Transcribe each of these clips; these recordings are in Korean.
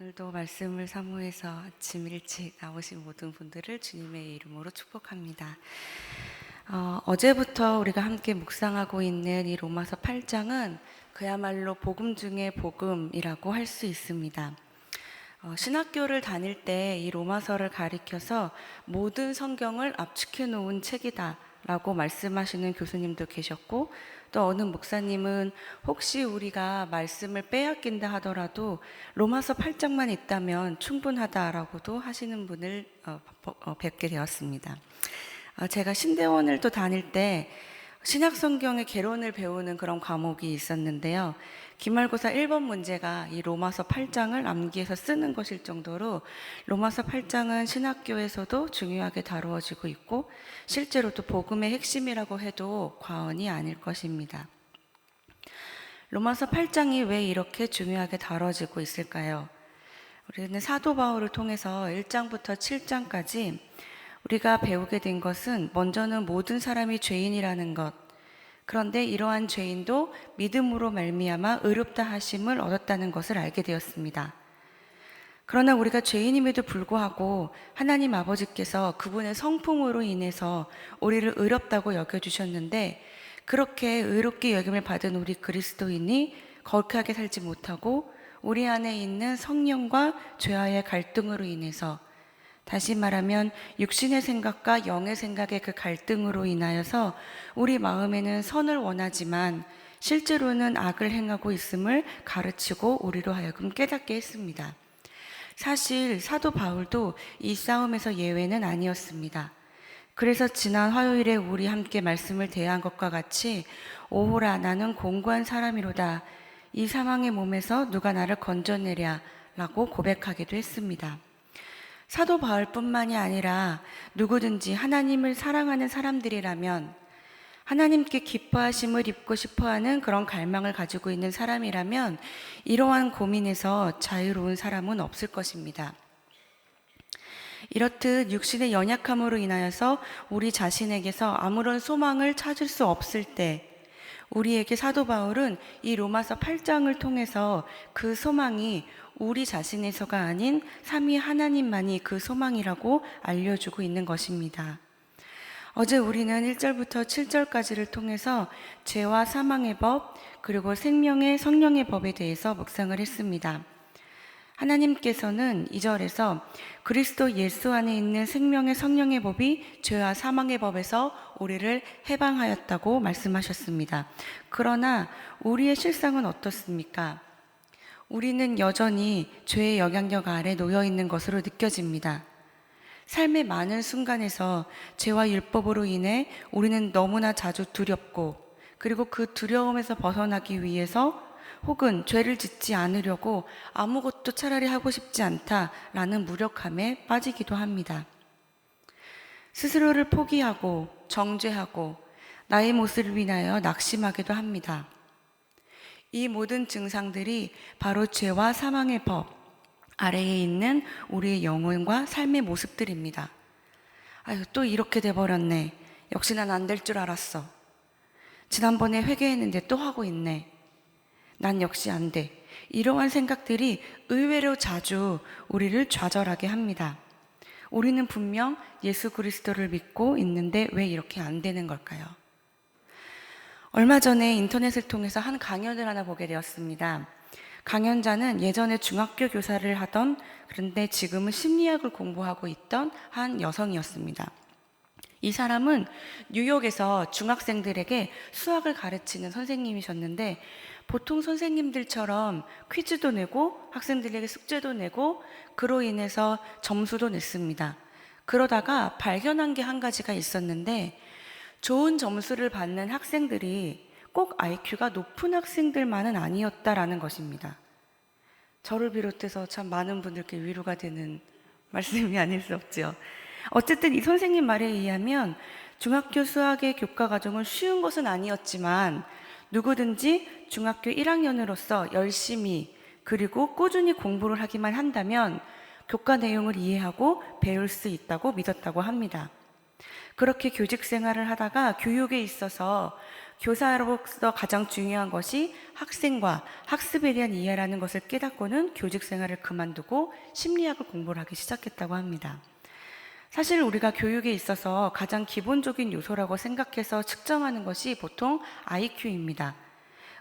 오늘도 말씀을 사모해서 아침 일찍 나오신 모든 분들을 주님의 이름으로 축복합니다. 어제부터 우리가 함께 묵상하고 있는 이 로마서 8장은 그야말로 복음 중의 복음이라고 할 수 있습니다. 신학교를 다닐 때 이 로마서를 가리켜서 모든 성경을 압축해 놓은 책이다 라고 말씀하시는 교수님도 계셨고, 또 어느 목사님은 혹시 우리가 말씀을 빼앗긴다 하더라도 로마서 8장만 있다면 충분하다라고도 하시는 분을 뵙게 되었습니다. 제가 신대원을 또 다닐 때 신약성경의 개론을 배우는 그런 과목이 있었는데요. 기말고사 1번 문제가 이 로마서 8장을 암기해서 쓰는 것일 정도로 로마서 8장은 신학교에서도 중요하게 다루어지고 있고 실제로 또 복음의 핵심이라고 해도 과언이 아닐 것입니다. 로마서 8장이 왜 이렇게 중요하게 다뤄지고 있을까요? 우리는 사도 바울을 통해서 1장부터 7장까지 우리가 배우게 된 것은 먼저는 모든 사람이 죄인이라는 것, 그런데 이러한 죄인도 믿음으로 말미암아 의롭다 하심을 얻었다는 것을 알게 되었습니다. 그러나 우리가 죄인임에도 불구하고 하나님 아버지께서 그분의 성품으로 인해서 우리를 의롭다고 여겨주셨는데, 그렇게 의롭게 여김을 받은 우리 그리스도인이 거룩하게 살지 못하고 우리 안에 있는 성령과 죄와의 갈등으로 인해서, 다시 말하면 육신의 생각과 영의 생각의 그 갈등으로 인하여서 우리 마음에는 선을 원하지만 실제로는 악을 행하고 있음을 가르치고 우리로 하여금 깨닫게 했습니다. 사실 사도 바울도 이 싸움에서 예외는 아니었습니다. 그래서 지난 화요일에 우리 함께 말씀을 대한 것과 같이 오호라 나는 공고한 사람이로다, 이 사망의 몸에서 누가 나를 건져내랴 라고 고백하기도 했습니다. 사도 바울뿐만이 아니라 누구든지 하나님을 사랑하는 사람들이라면, 하나님께 기뻐하심을 입고 싶어하는 그런 갈망을 가지고 있는 사람이라면 이러한 고민에서 자유로운 사람은 없을 것입니다. 이렇듯 육신의 연약함으로 인하여서 우리 자신에게서 아무런 소망을 찾을 수 없을 때, 우리에게 사도 바울은 이 로마서 8장을 통해서 그 소망이 우리 자신에서가 아닌 삼위 하나님만이 그 소망이라고 알려주고 있는 것입니다. 어제 우리는 1절부터 7절까지를 통해서 죄와 사망의 법, 그리고 생명의 성령의 법에 대해서 묵상을 했습니다. 하나님께서는 2절에서 그리스도 예수 안에 있는 생명의 성령의 법이 죄와 사망의 법에서 우리를 해방하였다고 말씀하셨습니다. 그러나 우리의 실상은 어떻습니까? 우리는 여전히 죄의 영향력 아래 놓여 있는 것으로 느껴집니다. 삶의 많은 순간에서 죄와 율법으로 인해 우리는 너무나 자주 두렵고, 그리고 그 두려움에서 벗어나기 위해서 혹은 죄를 짓지 않으려고 아무것도 차라리 하고 싶지 않다라는 무력함에 빠지기도 합니다. 스스로를 포기하고 정죄하고 나의 모습을 위하여 낙심하기도 합니다. 이 모든 증상들이 바로 죄와 사망의 법 아래에 있는 우리의 영혼과 삶의 모습들입니다. 아유, 또 이렇게 돼버렸네. 역시 난 안 될 줄 알았어. 지난번에 회개했는데 또 하고 있네. 난 역시 안 돼. 이러한 생각들이 의외로 자주 우리를 좌절하게 합니다. 우리는 분명 예수 그리스도를 믿고 있는데 왜 이렇게 안 되는 걸까요? 얼마 전에 인터넷을 통해서 한 강연을 하나 보게 되었습니다. 강연자는 예전에 중학교 교사를 하던, 그런데 지금은 심리학을 공부하고 있던 한 여성이었습니다. 이 사람은 뉴욕에서 중학생들에게 수학을 가르치는 선생님이셨는데, 보통 선생님들처럼 퀴즈도 내고 학생들에게 숙제도 내고 그로 인해서 점수도 냈습니다. 그러다가 발견한 게 한 가지가 있었는데, 좋은 점수를 받는 학생들이 꼭 IQ가 높은 학생들만은 아니었다라는 것입니다. 저를 비롯해서 참 많은 분들께 위로가 되는 말씀이 아닐 수 없죠. 어쨌든 이 선생님 말에 의하면 중학교 수학의 교과 과정은 쉬운 것은 아니었지만 누구든지 중학교 1학년으로서 열심히 그리고 꾸준히 공부를 하기만 한다면 교과 내용을 이해하고 배울 수 있다고 믿었다고 합니다. 그렇게 교직 생활을 하다가 교육에 있어서 교사로서 가장 중요한 것이 학생과 학습에 대한 이해라는 것을 깨닫고는 교직 생활을 그만두고 심리학을 공부를 하기 시작했다고 합니다. 사실 우리가 교육에 있어서 가장 기본적인 요소라고 생각해서 측정하는 것이 보통 IQ입니다.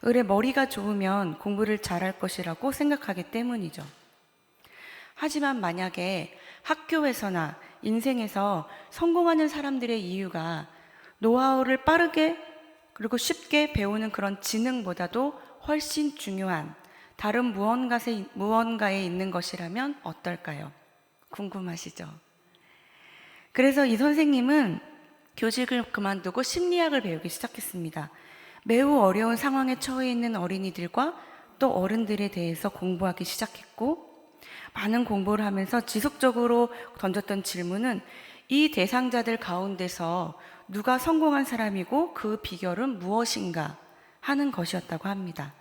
을의 머리가 좋으면 공부를 잘할 것이라고 생각하기 때문이죠. 하지만 만약에 학교에서나 인생에서 성공하는 사람들의 이유가 노하우를 빠르게 그리고 쉽게 배우는 그런 지능보다도 훨씬 중요한 다른 무언가에 있는 것이라면 어떨까요? 궁금하시죠? 그래서 이 선생님은 교직을 그만두고 심리학을 배우기 시작했습니다. 매우 어려운 상황에 처해 있는 어린이들과 또 어른들에 대해서 공부하기 시작했고, 많은 공부를 하면서 지속적으로 던졌던 질문은 이 대상자들 가운데서 누가 성공한 사람이고 그 비결은 무엇인가 하는 것이었다고 합니다.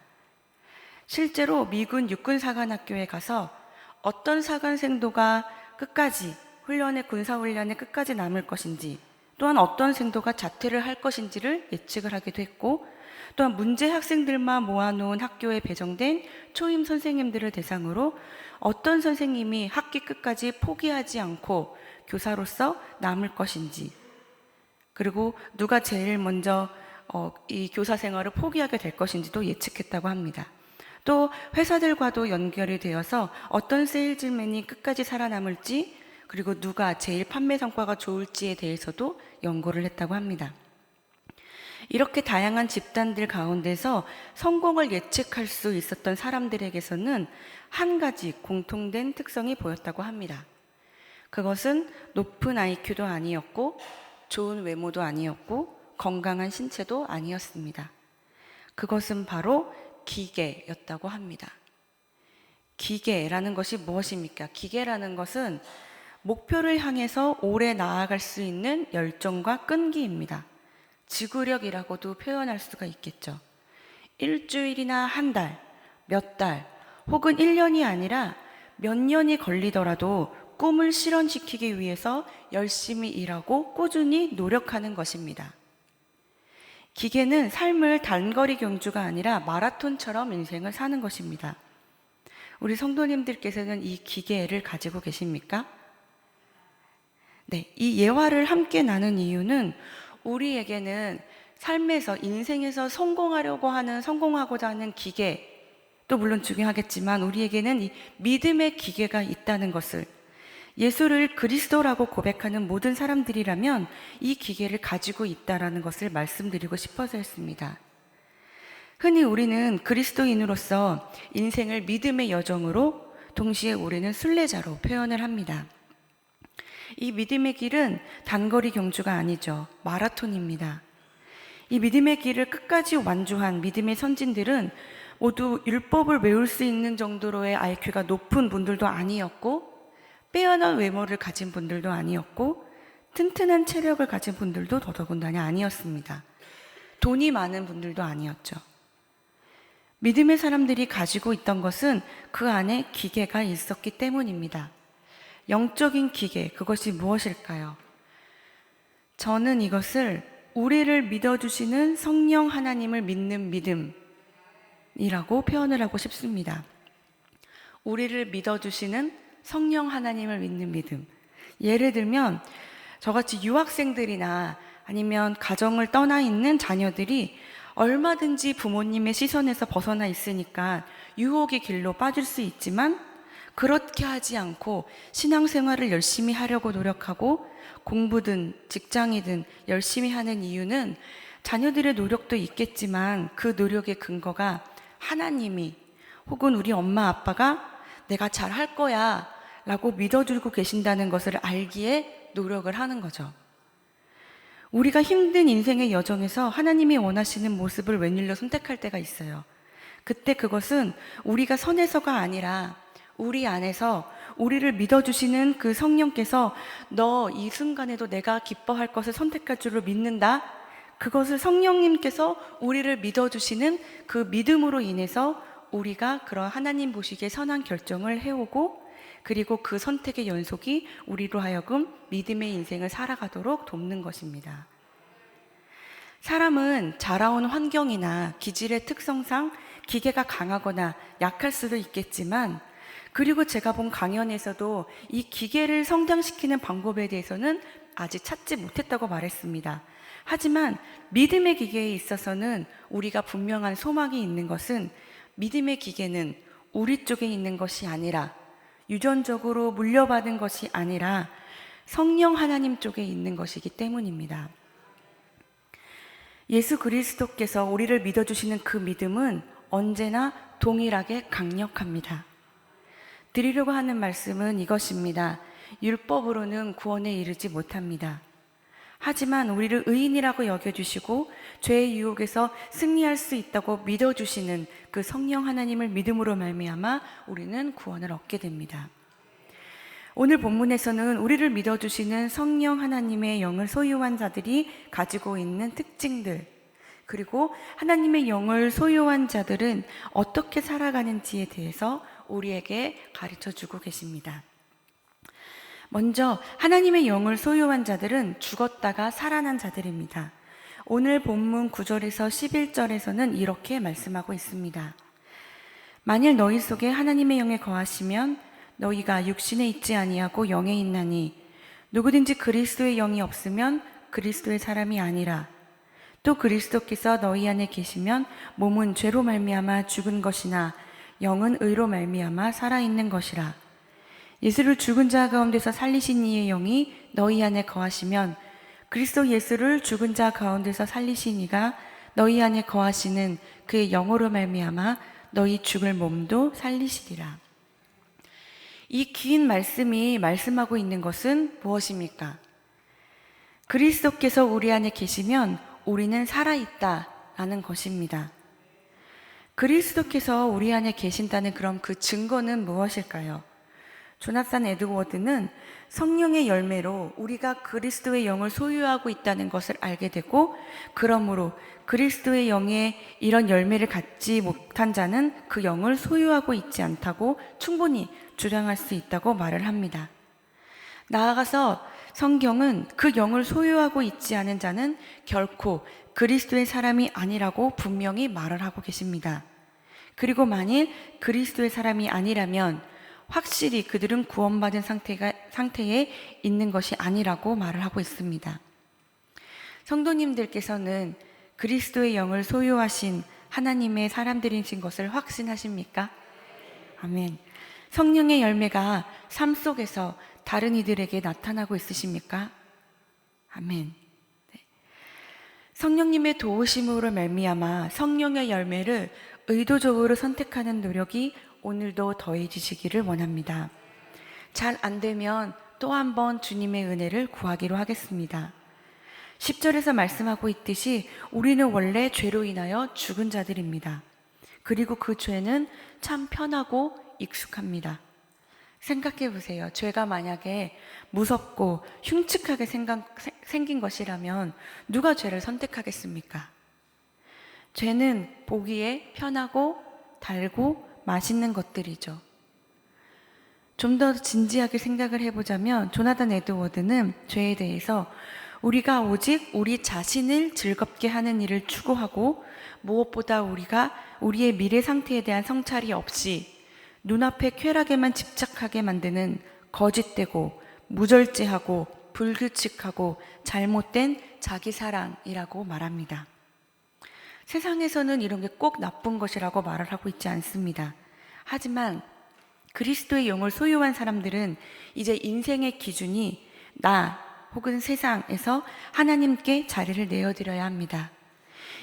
실제로 미군 육군사관학교에 가서 어떤 사관생도가 끝까지 군사훈련에 끝까지 남을 것인지, 또한 어떤 생도가 자퇴를 할 것인지를 예측을 하기도 했고, 또한 문제 학생들만 모아놓은 학교에 배정된 초임 선생님들을 대상으로 어떤 선생님이 학기 끝까지 포기하지 않고 교사로서 남을 것인지, 그리고 누가 제일 먼저 이 교사 생활을 포기하게 될 것인지도 예측했다고 합니다. 또 회사들과도 연결이 되어서 어떤 세일즈맨이 끝까지 살아남을지, 그리고 누가 제일 판매 성과가 좋을지에 대해서도 연구를 했다고 합니다. 이렇게 다양한 집단들 가운데서 성공을 예측할 수 있었던 사람들에게서는 한 가지 공통된 특성이 보였다고 합니다. 그것은 높은 IQ도 아니었고, 좋은 외모도 아니었고, 건강한 신체도 아니었습니다. 그것은 바로 기계였다고 합니다. 기계라는 것이 무엇입니까? 기계라는 것은 목표를 향해서 오래 나아갈 수 있는 열정과 끈기입니다. 지구력이라고도 표현할 수가 있겠죠. 일주일이나 한 달, 몇 달, 혹은 1년이 아니라 몇 년이 걸리더라도 꿈을 실현시키기 위해서 열심히 일하고 꾸준히 노력하는 것입니다. 기계는 삶을 단거리 경주가 아니라 마라톤처럼 인생을 사는 것입니다. 우리 성도님들께서는 이 기계를 가지고 계십니까? 네, 이 예화를 함께 나눈 이유는 우리에게는 삶에서, 인생에서 성공하고자 하는 기계도 물론 중요하겠지만 우리에게는 이 믿음의 기계가 있다는 것을, 예수를 그리스도라고 고백하는 모든 사람들이라면 이 기계를 가지고 있다는 것을 말씀드리고 싶어서 했습니다. 흔히 우리는 그리스도인으로서 인생을 믿음의 여정으로, 동시에 우리는 순례자로 표현을 합니다. 이 믿음의 길은 단거리 경주가 아니죠. 마라톤입니다. 이 믿음의 길을 끝까지 완주한 믿음의 선진들은 모두 율법을 외울 수 있는 정도로의 IQ가 높은 분들도 아니었고, 빼어난 외모를 가진 분들도 아니었고, 튼튼한 체력을 가진 분들도 더더군다나 아니었습니다. 돈이 많은 분들도 아니었죠. 믿음의 사람들이 가지고 있던 것은 그 안에 기계가 있었기 때문입니다. 영적인 기계, 그것이 무엇일까요? 저는 이것을 우리를 믿어주시는 성령 하나님을 믿는 믿음이라고 표현을 하고 싶습니다. 우리를 믿어주시는 성령 하나님을 믿는 믿음. 예를 들면 저같이 유학생들이나 아니면 가정을 떠나 있는 자녀들이 얼마든지 부모님의 시선에서 벗어나 있으니까 유혹의 길로 빠질 수 있지만, 그렇게 하지 않고 신앙생활을 열심히 하려고 노력하고 공부든 직장이든 열심히 하는 이유는 자녀들의 노력도 있겠지만 그 노력의 근거가 하나님이, 혹은 우리 엄마 아빠가 내가 잘 할 거야 라고 믿어주고 계신다는 것을 알기에 노력을 하는 거죠. 우리가 힘든 인생의 여정에서 하나님이 원하시는 모습을 웬일로 선택할 때가 있어요. 그때 그것은 우리가 선해서가 아니라 우리 안에서 우리를 믿어주시는 그 성령께서 너 이 순간에도 내가 기뻐할 것을 선택할 줄을 믿는다. 그것을 성령님께서 우리를 믿어주시는 그 믿음으로 인해서 우리가 그런 하나님 보시기에 선한 결정을 해오고, 그리고 그 선택의 연속이 우리로 하여금 믿음의 인생을 살아가도록 돕는 것입니다. 사람은 자라온 환경이나 기질의 특성상 기계가 강하거나 약할 수도 있겠지만, 그리고 제가 본 강연에서도 이 기계를 성장시키는 방법에 대해서는 아직 찾지 못했다고 말했습니다. 하지만 믿음의 기계에 있어서는 우리가 분명한 소망이 있는 것은, 믿음의 기계는 우리 쪽에 있는 것이 아니라, 유전적으로 물려받은 것이 아니라 성령 하나님 쪽에 있는 것이기 때문입니다. 예수 그리스도께서 우리를 믿어주시는 그 믿음은 언제나 동일하게 강력합니다. 드리려고 하는 말씀은 이것입니다. 율법으로는 구원에 이르지 못합니다. 하지만 우리를 의인이라고 여겨주시고 죄의 유혹에서 승리할 수 있다고 믿어주시는 그 성령 하나님을 믿음으로 말미암아 우리는 구원을 얻게 됩니다. 오늘 본문에서는 우리를 믿어주시는 성령 하나님의 영을 소유한 자들이 가지고 있는 특징들, 그리고 하나님의 영을 소유한 자들은 어떻게 살아가는지에 대해서 우리에게 가르쳐주고 계십니다. 먼저 하나님의 영을 소유한 자들은 죽었다가 살아난 자들입니다. 오늘 본문 9절에서 11절에서는 이렇게 말씀하고 있습니다. 만일 너희 속에 하나님의 영에 거하시면 너희가 육신에 있지 아니하고 영에 있나니, 누구든지 그리스도의 영이 없으면 그리스도의 사람이 아니라. 또 그리스도께서 너희 안에 계시면 몸은 죄로 말미암아 죽은 것이나 영은 의로 말미암아 살아있는 것이라. 예수를 죽은 자 가운데서 살리신 이의 영이 너희 안에 거하시면 그리스도 예수를 죽은 자 가운데서 살리신 이가 너희 안에 거하시는 그의 영으로 말미암아 너희 죽을 몸도 살리시리라. 이 긴 말씀이 말씀하고 있는 것은 무엇입니까? 그리스도께서 우리 안에 계시면 우리는 살아있다라는 것입니다. 그리스도께서 우리 안에 계신다는 그럼 그 증거는 무엇일까요? 조나산 에드워드는 성령의 열매로 우리가 그리스도의 영을 소유하고 있다는 것을 알게 되고, 그러므로 그리스도의 영에 이런 열매를 갖지 못한 자는 그 영을 소유하고 있지 않다고 충분히 주장할 수 있다고 말을 합니다. 나아가서 성경은 그 영을 소유하고 있지 않은 자는 결코 그리스도의 사람이 아니라고 분명히 말을 하고 계십니다. 그리고 만일 그리스도의 사람이 아니라면 확실히 그들은 구원받은 상태에 있는 것이 아니라고 말을 하고 있습니다. 성도님들께서는 그리스도의 영을 소유하신 하나님의 사람들이신 것을 확신하십니까? 아멘. 성령의 열매가 삶 속에서 다른 이들에게 나타나고 있으십니까? 아멘. 네. 성령님의 도우심으로 말미암아 성령의 열매를 의도적으로 선택하는 노력이 오늘도 더해지시기를 원합니다. 잘 안 되면 또 한 번 주님의 은혜를 구하기로 하겠습니다. 10절에서 말씀하고 있듯이 우리는 원래 죄로 인하여 죽은 자들입니다. 그리고 그 죄는 참 편하고 익숙합니다. 생각해 보세요. 죄가 만약에 무섭고 흉측하게 생긴 것이라면 누가 죄를 선택하겠습니까? 죄는 보기에 편하고 달고 맛있는 것들이죠. 좀 더 진지하게 생각을 해보자면 조나단 에드워드는 죄에 대해서 우리가 오직 우리 자신을 즐겁게 하는 일을 추구하고 무엇보다 우리가 우리의 미래 상태에 대한 성찰이 없이 눈앞의 쾌락에만 집착하게 만드는 거짓되고 무절제하고 불규칙하고 잘못된 자기사랑이라고 말합니다. 세상에서는 이런 게 꼭 나쁜 것이라고 말을 하고 있지 않습니다. 하지만 그리스도의 영을 소유한 사람들은 이제 인생의 기준이 나 혹은 세상에서 하나님께 자리를 내어드려야 합니다.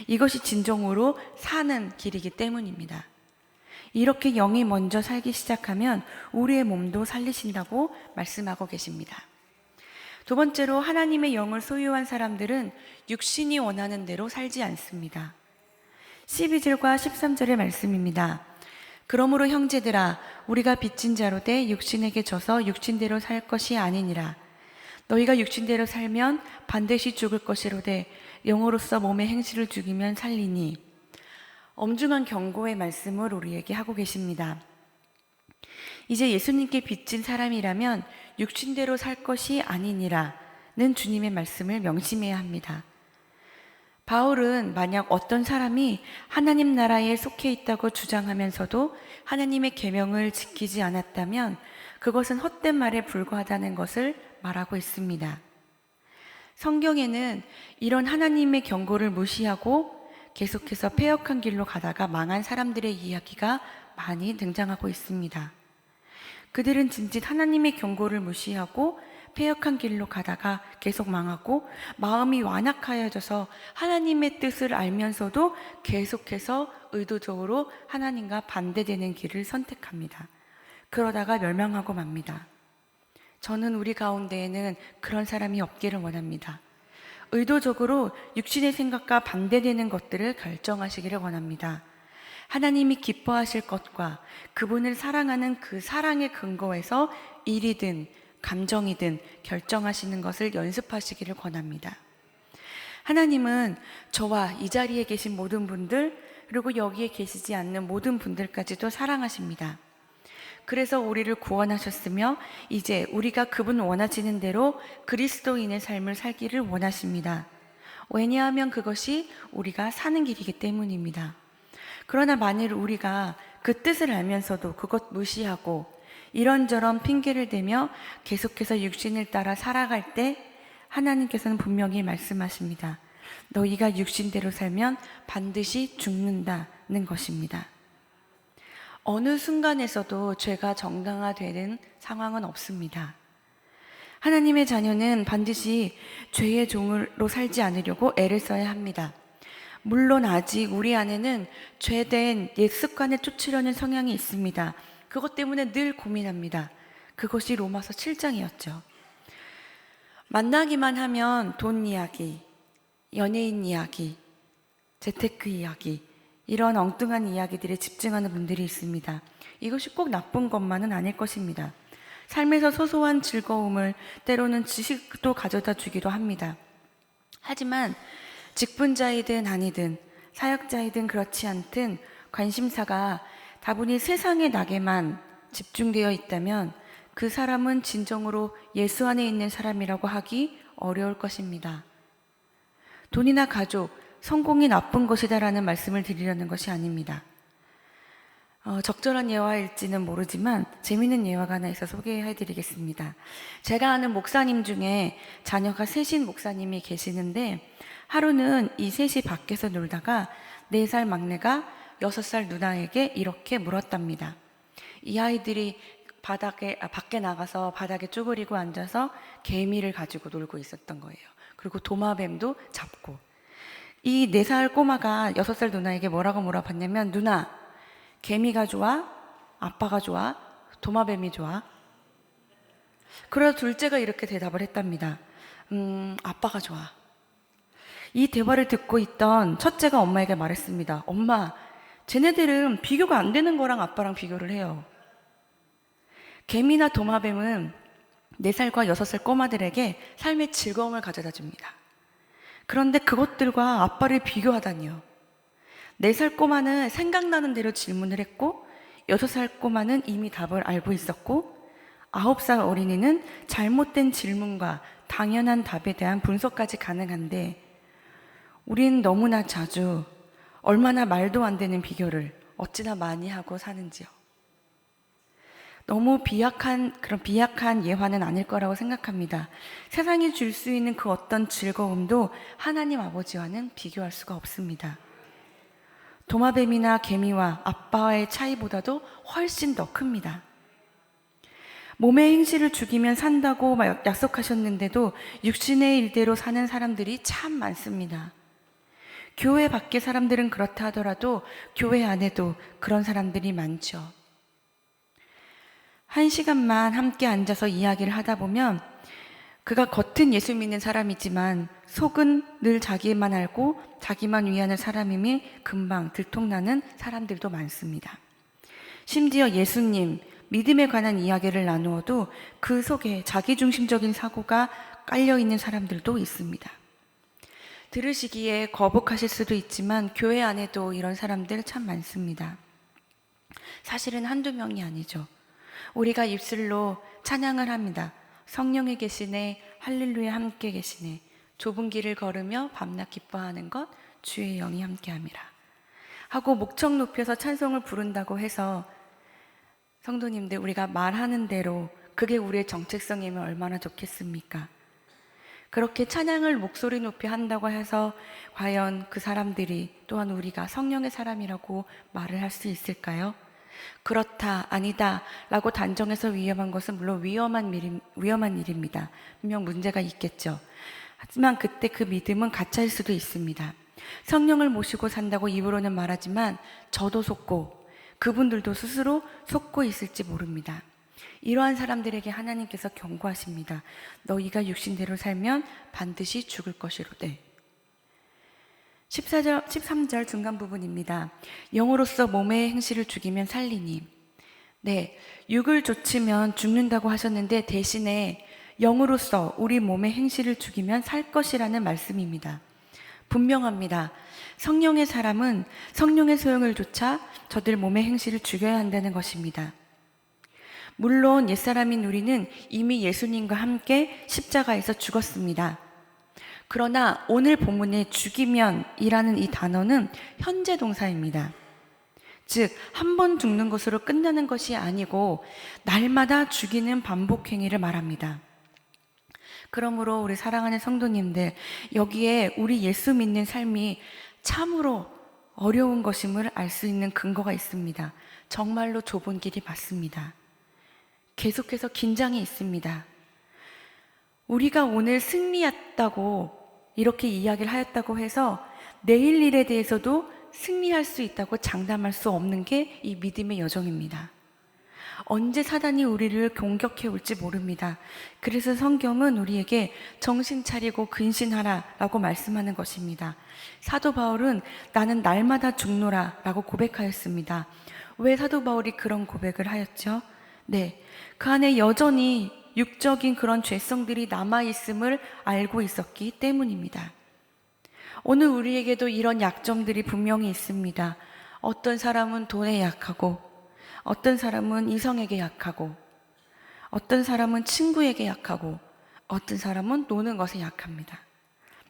이것이 진정으로 사는 길이기 때문입니다. 이렇게 영이 먼저 살기 시작하면 우리의 몸도 살리신다고 말씀하고 계십니다. 두 번째로 하나님의 영을 소유한 사람들은 육신이 원하는 대로 살지 않습니다. 12절과 13절의 말씀입니다. 그러므로 형제들아 우리가 빚진 자로 돼 육신에게 져서 육신대로 살 것이 아니니라. 너희가 육신대로 살면 반드시 죽을 것이로되 영으로서 몸의 행실을 죽이면 살리니. 엄중한 경고의 말씀을 우리에게 하고 계십니다. 이제 예수님께 빚진 사람이라면 육신대로 살 것이 아니니라는 주님의 말씀을 명심해야 합니다. 바울은 만약 어떤 사람이 하나님 나라에 속해 있다고 주장하면서도 하나님의 계명을 지키지 않았다면 그것은 헛된 말에 불과하다는 것을 말하고 있습니다. 성경에는 이런 하나님의 경고를 무시하고 계속해서 패역한 길로 가다가 망한 사람들의 이야기가 많이 등장하고 있습니다. 그들은 진짓 하나님의 경고를 무시하고 패역한 길로 가다가 계속 망하고 마음이 완악하여져서 하나님의 뜻을 알면서도 계속해서 의도적으로 하나님과 반대되는 길을 선택합니다. 그러다가 멸망하고 맙니다. 저는 우리 가운데에는 그런 사람이 없기를 원합니다. 의도적으로 육신의 생각과 반대되는 것들을 결정하시기를 원합니다. 하나님이 기뻐하실 것과 그분을 사랑하는 그 사랑의 근거에서 일이든 감정이든 결정하시는 것을 연습하시기를 권합니다. 하나님은 저와 이 자리에 계신 모든 분들, 그리고 여기에 계시지 않는 모든 분들까지도 사랑하십니다. 그래서 우리를 구원하셨으며 이제 우리가 그분 원하시는 대로 그리스도인의 삶을 살기를 원하십니다. 왜냐하면 그것이 우리가 사는 길이기 때문입니다. 그러나 만일 우리가 그 뜻을 알면서도 그것 무시하고 이런저런 핑계를 대며 계속해서 육신을 따라 살아갈 때 하나님께서는 분명히 말씀하십니다. 너희가 육신대로 살면 반드시 죽는다는 것입니다. 어느 순간에서도 죄가 정당화되는 상황은 없습니다. 하나님의 자녀는 반드시 죄의 종으로 살지 않으려고 애를 써야 합니다. 물론 아직 우리 안에는 죄된 옛 습관을 쫓으려는 성향이 있습니다. 그것 때문에 늘 고민합니다. 그것이 로마서 7장이었죠. 만나기만 하면 돈 이야기, 연예인 이야기, 재테크 이야기, 이런 엉뚱한 이야기들에 집중하는 분들이 있습니다. 이것이 꼭 나쁜 것만은 아닐 것입니다. 삶에서 소소한 즐거움을 때로는 지식도 가져다 주기도 합니다. 하지만 직분자이든 아니든 사역자이든 그렇지 않든 관심사가 다분히 세상의 낙에만 집중되어 있다면 그 사람은 진정으로 예수 안에 있는 사람이라고 하기 어려울 것입니다. 돈이나 가족, 성공이 나쁜 것이다라는 말씀을 드리려는 것이 아닙니다. 적절한 예화일지는 모르지만 재미있는 예화가 하나 있어서 소개해드리겠습니다. 제가 아는 목사님 중에 자녀가 셋인 목사님이 계시는데 하루는 이 셋이 밖에서 놀다가 4살 막내가 6살 누나에게 이렇게 물었답니다. 이 아이들이 밖에 나가서 바닥에 쭈그리고 앉아서 개미를 가지고 놀고 있었던 거예요. 그리고 도마뱀도 잡고. 이 4살 꼬마가 6살 누나에게 뭐라고 물어봤냐면, 누나, 개미가 좋아? 아빠가 좋아? 도마뱀이 좋아? 그래서 둘째가 이렇게 대답을 했답니다. 아빠가 좋아. 이 대화를 듣고 있던 첫째가 엄마에게 말했습니다. 엄마, 쟤네들은 비교가 안 되는 거랑 아빠랑 비교를 해요. 개미나 도마뱀은 4살과 6살 꼬마들에게 삶의 즐거움을 가져다 줍니다. 그런데 그것들과 아빠를 비교하다니요. 4살 꼬마는 생각나는 대로 질문을 했고 6살 꼬마는 이미 답을 알고 있었고 9살 어린이는 잘못된 질문과 당연한 답에 대한 분석까지 가능한데 우린 너무나 자주 얼마나 말도 안 되는 비교를 어찌나 많이 하고 사는지요. 너무 그런 비약한 예화는 아닐 거라고 생각합니다. 세상이 줄 수 있는 그 어떤 즐거움도 하나님 아버지와는 비교할 수가 없습니다. 도마뱀이나 개미와 아빠와의 차이보다도 훨씬 더 큽니다. 몸의 행실을 죽이면 산다고 약속하셨는데도 육신의 일대로 사는 사람들이 참 많습니다. 교회 밖의 사람들은 그렇다 하더라도 교회 안에도 그런 사람들이 많죠. 1시간만 함께 앉아서 이야기를 하다 보면 그가 겉은 예수 믿는 사람이지만 속은 늘 자기만 알고 자기만 위하는 사람임이 금방 들통나는 사람들도 많습니다. 심지어 예수님, 믿음에 관한 이야기를 나누어도 그 속에 자기중심적인 사고가 깔려있는 사람들도 있습니다. 들으시기에 거북하실 수도 있지만 교회 안에도 이런 사람들 참 많습니다. 사실은 한두 명이 아니죠. 우리가 입술로 찬양을 합니다. 성령이 계시네, 할렐루야 함께 계시네. 좁은 길을 걸으며 밤낮 기뻐하는 것 주의 영이 함께함이라 하고 목청 높여서 찬송을 부른다고 해서 성도님들, 우리가 말하는 대로 그게 우리의 정체성이면 얼마나 좋겠습니까? 그렇게 찬양을 목소리 높이 한다고 해서 과연 그 사람들이 또한 우리가 성령의 사람이라고 말을 할 수 있을까요? 그렇다, 아니다 라고 단정해서 위험한 것은 물론 위험한 일입니다. 분명 문제가 있겠죠. 하지만 그때 그 믿음은 가짜일 수도 있습니다. 성령을 모시고 산다고 입으로는 말하지만 저도 속고 그분들도 스스로 속고 있을지 모릅니다. 이러한 사람들에게 하나님께서 경고하십니다. 너희가 육신대로 살면 반드시 죽을 것이로되. 13절 중간 부분입니다. 영으로서 몸의 행실을 죽이면 살리니. 네, 육을 좇으면 죽는다고 하셨는데 대신에 영으로서 우리 몸의 행실을 죽이면 살 것이라는 말씀입니다. 분명합니다. 성령의 사람은 성령의 소용을 좇아 저들 몸의 행실을 죽여야 한다는 것입니다. 물론 옛사람인 우리는 이미 예수님과 함께 십자가에서 죽었습니다. 그러나 오늘 본문의 죽이면이라는 이 단어는 현재 동사입니다. 즉, 한 번 죽는 것으로 끝나는 것이 아니고 날마다 죽이는 반복 행위를 말합니다. 그러므로 우리 사랑하는 성도님들, 여기에 우리 예수 믿는 삶이 참으로 어려운 것임을 알 수 있는 근거가 있습니다. 정말로 좁은 길이 맞습니다. 계속해서 긴장이 있습니다. 우리가 오늘 승리했다고 이렇게 이야기를 하였다고 해서 내일 일에 대해서도 승리할 수 있다고 장담할 수 없는 게 이 믿음의 여정입니다. 언제 사단이 우리를 공격해 올지 모릅니다. 그래서 성경은 우리에게 정신 차리고 근신하라 라고 말씀하는 것입니다. 사도 바울은 나는 날마다 죽노라 라고 고백하였습니다. 왜 사도 바울이 그런 고백을 하였죠? 네, 그 안에 여전히 육적인 그런 죄성들이 남아있음을 알고 있었기 때문입니다. 오늘 우리에게도 이런 약점들이 분명히 있습니다. 어떤 사람은 돈에 약하고, 어떤 사람은 이성에게 약하고, 어떤 사람은 친구에게 약하고, 어떤 사람은 노는 것에 약합니다.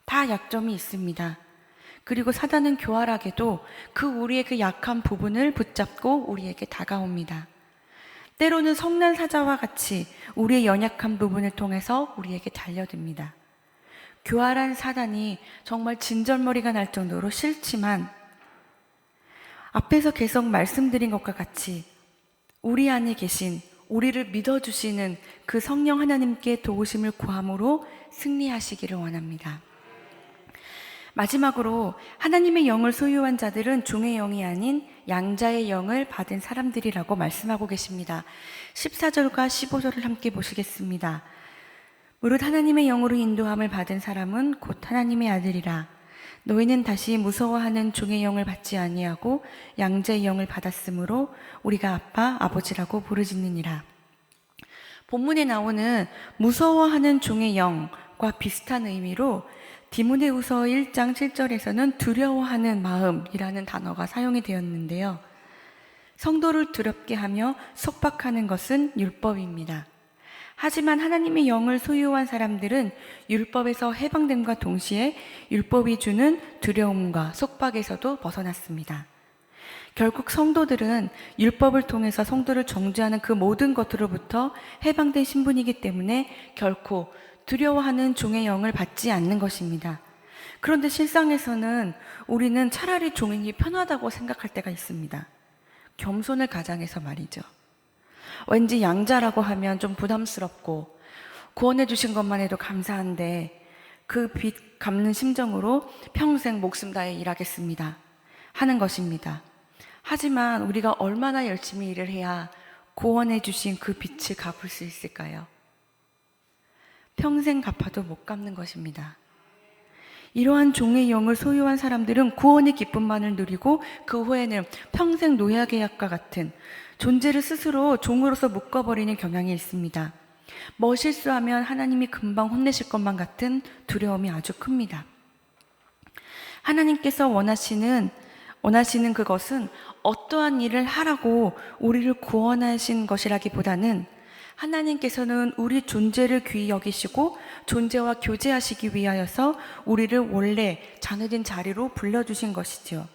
다 약점이 있습니다. 그리고 사단은 교활하게도 그 우리의 그 약한 부분을 붙잡고 우리에게 다가옵니다. 때로는 성난 사자와 같이 우리의 연약한 부분을 통해서 우리에게 달려듭니다. 교활한 사단이 정말 진절머리가 날 정도로 싫지만 앞에서 계속 말씀드린 것과 같이 우리 안에 계신, 우리를 믿어주시는 그 성령 하나님께 도우심을 구함으로 승리하시기를 원합니다. 마지막으로 하나님의 영을 소유한 자들은 종의 영이 아닌 양자의 영을 받은 사람들이라고 말씀하고 계십니다. 14절과 15절을 함께 보시겠습니다. 무릇 하나님의 영으로 인도함을 받은 사람은 곧 하나님의 아들이라. 너희는 다시 무서워하는 종의 영을 받지 아니하고 양자의 영을 받았으므로 우리가 아빠, 아버지라고 부르짖느니라. 본문에 나오는 무서워하는 종의 영과 비슷한 의미로 디모데후서 1장 7절에서는 두려워하는 마음이라는 단어가 사용이 되었는데요. 성도를 두렵게 하며 속박하는 것은 율법입니다. 하지만 하나님의 영을 소유한 사람들은 율법에서 해방됨과 동시에 율법이 주는 두려움과 속박에서도 벗어났습니다. 결국 성도들은 율법을 통해서 성도를 정죄하는 그 모든 것으로부터 해방된 신분이기 때문에 결코 두려워하는 종의 영을 받지 않는 것입니다. 그런데 실상에서는 우리는 차라리 종이 편하다고 생각할 때가 있습니다. 겸손을 가장해서 말이죠. 왠지 양자라고 하면 좀 부담스럽고 구원해 주신 것만 해도 감사한데 그 빚 갚는 심정으로 평생 목숨 다해 일하겠습니다 하는 것입니다. 하지만 우리가 얼마나 열심히 일을 해야 구원해 주신 그 빚을 갚을 수 있을까요? 평생 갚아도 못 갚는 것입니다. 이러한 종의 영을 소유한 사람들은 구원의 기쁨만을 누리고 그 후에는 평생 노예계약과 같은 존재를 스스로 종으로서 묶어버리는 경향이 있습니다. 뭐 실수하면 하나님이 금방 혼내실 것만 같은 두려움이 아주 큽니다. 하나님께서 원하시는 그것은 어떠한 일을 하라고 우리를 구원하신 것이라기보다는 하나님께서는 우리 존재를 귀히 여기시고 존재와 교제하시기 위하여서 우리를 원래 자녀된 자리로 불러주신 것이지요.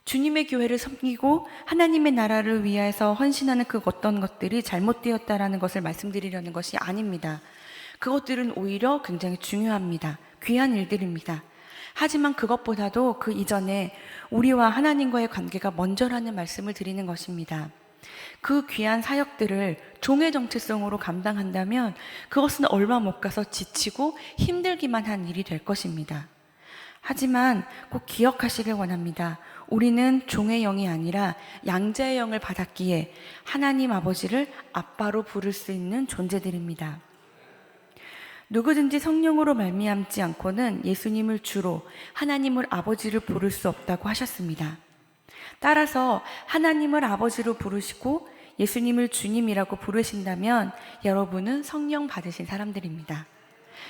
주님의 교회를 섬기고 하나님의 나라를 위해서 헌신하는 그 어떤 것들이 잘못되었다라는 것을 말씀드리려는 것이 아닙니다. 그것들은 오히려 굉장히 중요합니다. 귀한 일들입니다. 하지만 그것보다도 그 이전에 우리와 하나님과의 관계가 먼저라는 말씀을 드리는 것입니다. 그 귀한 사역들을 종의 정체성으로 감당한다면 그것은 얼마 못 가서 지치고 힘들기만 한 일이 될 것입니다. 하지만 꼭 기억하시길 원합니다. 우리는 종의 영이 아니라 양자의 영을 받았기에 하나님 아버지를 아빠로 부를 수 있는 존재들입니다. 누구든지 성령으로 말미암지 않고는 예수님을 주로 하나님을 아버지를 부를 수 없다고 하셨습니다. 따라서 하나님을 아버지로 부르시고 예수님을 주님이라고 부르신다면 여러분은 성령 받으신 사람들입니다.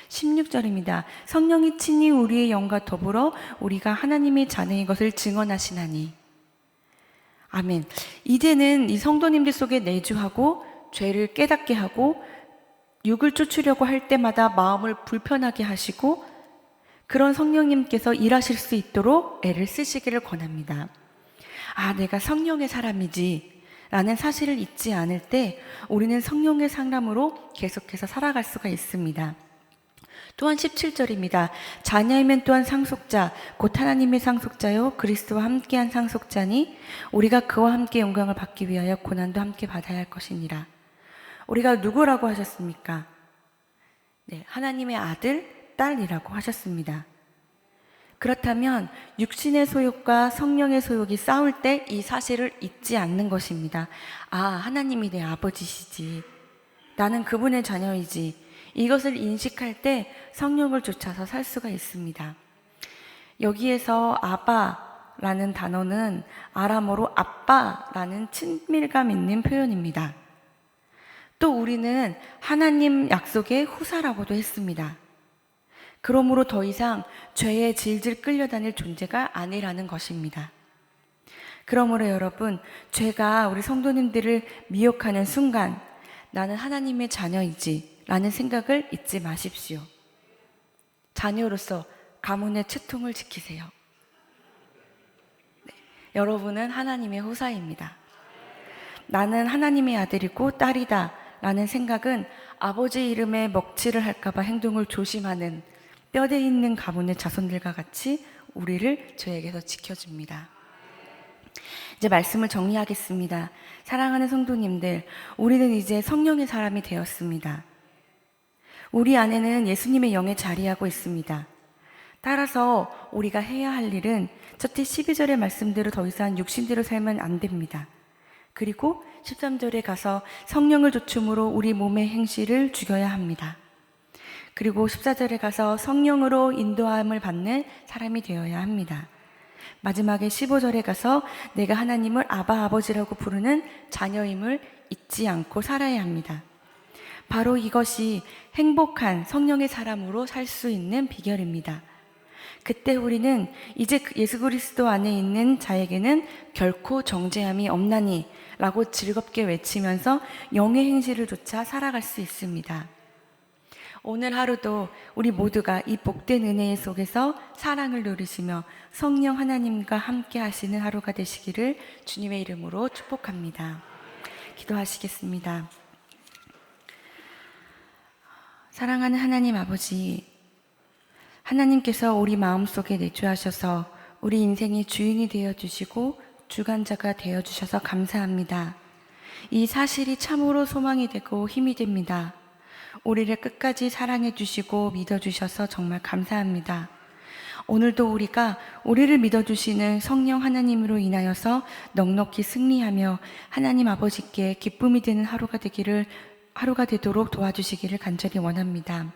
16절입니다. 성령이 친히 우리의 영과 더불어 우리가 하나님의 자녀인 것을 증언하시나니. 아멘. 이제는 이 성도님들 속에 내주하고 죄를 깨닫게 하고 육을 쫓으려고 할 때마다 마음을 불편하게 하시고 그런 성령님께서 일하실 수 있도록 애를 쓰시기를 권합니다. 내가 성령의 사람이지 라는 사실을 잊지 않을 때 우리는 성령의 사람으로 계속해서 살아갈 수가 있습니다. 또한 17절입니다. 자녀이면 또한 상속자 곧 하나님의 상속자요 그리스도와 함께한 상속자니 우리가 그와 함께 영광을 받기 위하여 고난도 함께 받아야 할 것이니라. 우리가 누구라고 하셨습니까? 네, 하나님의 아들, 딸이라고 하셨습니다. 그렇다면 육신의 소욕과 성령의 소욕이 싸울 때 이 사실을 잊지 않는 것입니다. 하나님이 내 아버지시지. 나는 그분의 자녀이지. 이것을 인식할 때 성령을 쫓아서 살 수가 있습니다. 여기에서 아바라는 단어는 아람어로 아빠라는 친밀감 있는 표현입니다. 또 우리는 하나님 약속의 후사라고도 했습니다. 그러므로 더 이상 죄에 질질 끌려다닐 존재가 아니라는 것입니다. 그러므로 여러분, 죄가 우리 성도님들을 미혹하는 순간 나는 하나님의 자녀이지 라는 생각을 잊지 마십시오. 자녀로서 가문의 채통을 지키세요. 네, 여러분은 하나님의 후사입니다. 나는 하나님의 아들이고 딸이다 라는 생각은 아버지 이름에 먹칠을 할까봐 행동을 조심하는 뼈대 있는 가문의 자손들과 같이 우리를 죄에게서 지켜줍니다. 이제 말씀을 정리하겠습니다. 사랑하는 성도님들, 우리는 이제 성령의 사람이 되었습니다. 우리 안에는 예수님의 영이 자리하고 있습니다. 따라서 우리가 해야 할 일은 첫째 12절의 말씀대로 더 이상 육신대로 살면 안 됩니다. 그리고 13절에 가서 성령을 조춤으로 우리 몸의 행실을 죽여야 합니다. 그리고 14절에 가서 성령으로 인도함을 받는 사람이 되어야 합니다. 마지막에 15절에 가서 내가 하나님을 아버지라고 부르는 자녀임을 잊지 않고 살아야 합니다. 바로 이것이 행복한 성령의 사람으로 살 수 있는 비결입니다. 그때 우리는 이제 예수 그리스도 안에 있는 자에게는 결코 정죄함이 없나니 라고 즐겁게 외치면서 영의 행실을 조차 살아갈 수 있습니다. 오늘 하루도 우리 모두가 이 복된 은혜 속에서 사랑을 누리시며 성령 하나님과 함께 하시는 하루가 되시기를 주님의 이름으로 축복합니다. 기도하시겠습니다. 사랑하는 하나님 아버지, 하나님께서 우리 마음속에 내주하셔서 우리 인생의 주인이 되어주시고 주관자가 되어주셔서 감사합니다. 이 사실이 참으로 소망이 되고 힘이 됩니다. 우리를 끝까지 사랑해 주시고 믿어주셔서 정말 감사합니다. 오늘도 우리가 우리를 믿어주시는 성령 하나님으로 인하여서 넉넉히 승리하며 하나님 아버지께 기쁨이 되는 하루가 되도록 도와주시기를 간절히 원합니다.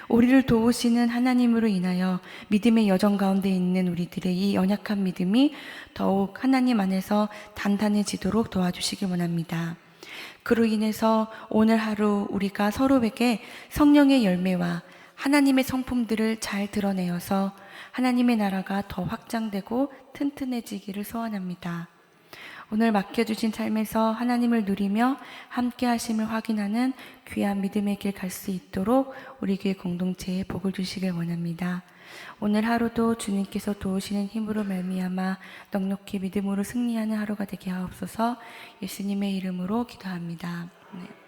우리를 도우시는 하나님으로 인하여 믿음의 여정 가운데 있는 우리들의 이 연약한 믿음이 더욱 하나님 안에서 단단해지도록 도와주시기 원합니다. 그로 인해서 오늘 하루 우리가 서로에게 성령의 열매와 하나님의 성품들을 잘 드러내어서 하나님의 나라가 더 확장되고 튼튼해지기를 소원합니다. 오늘 맡겨주신 삶에서 하나님을 누리며 함께 하심을 확인하는 귀한 믿음의 길 갈 수 있도록 우리 교회 공동체에 복을 주시길 원합니다. 오늘 하루도 주님께서 도우시는 힘으로 말미암아 넉넉히 믿음으로 승리하는 하루가 되게 하옵소서. 예수님의 이름으로 기도합니다. 네.